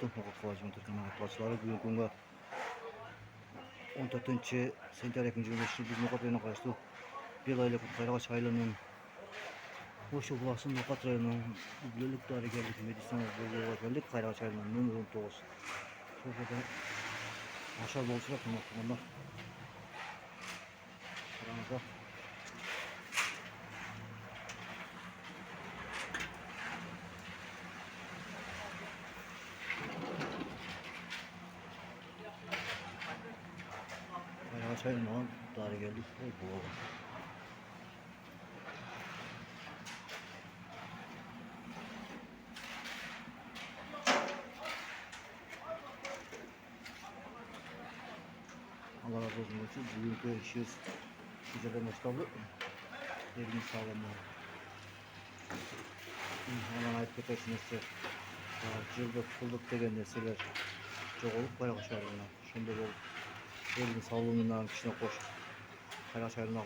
Assalamualaikum warahmatullahi wabarakatuh. Bugün günge 14 sentyabr 2025 yılı Nokat rayonuna karşı bir aylık Kayrağa çaylarının Hoş olasın Nokat rayonunun ücretlik daire geldik. Medisinal bölgeye geldik. Kayrağa çaylarının numara 19. Şurada aşağı bolçarak bunlar. Aramızda Kayrağa çaylarının daire geldik. Bu Allah razı olsun. Bugünkü işimiz güzel başladı. Elini sağlamlar. Aman ayıp köpeşinesi. Cıldık, kıldık degen nesiller. Çok olup Kayrağa çaylarına. Şunda bol. Elini sağlığından kişine koş. Kayrağa çaylarına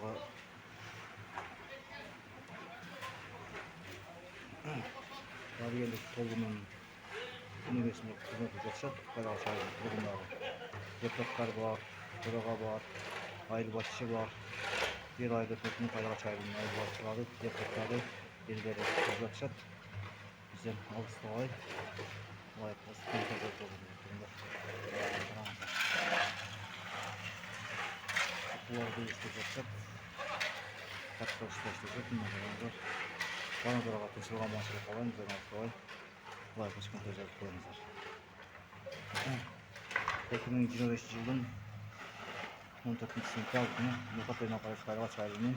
Kariyerlik tolumun üniversitesinde hizmet edecek. Kayrağa çaylarına kurumları. Yapraklar var, kurağa var, ayrıbaşçı var. Bir ayda bütün Kayrağa çaylarının ayrıbaşçıları, yaprakları birileri kazanacak. Bizim Ağustos'ta Vay nasıl kontrol oluyor. Bu arada isteyecek. Katkı isteyecek. Bana göre katılışlığa maçlı falan güzel Ağustos'ta Vay kaç kontrol koyunuzlar. 2025 yılın 14. sentyabr günü Nokat rayonuna karşı Kayrağa çaylarının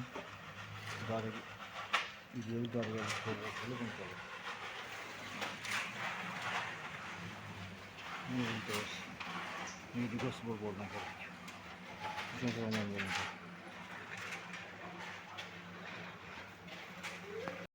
ileri darbe kuruluşu kontrolü. Neydi göz? Neydi göz bol boldan gerek. Bütün zaman olmayacak.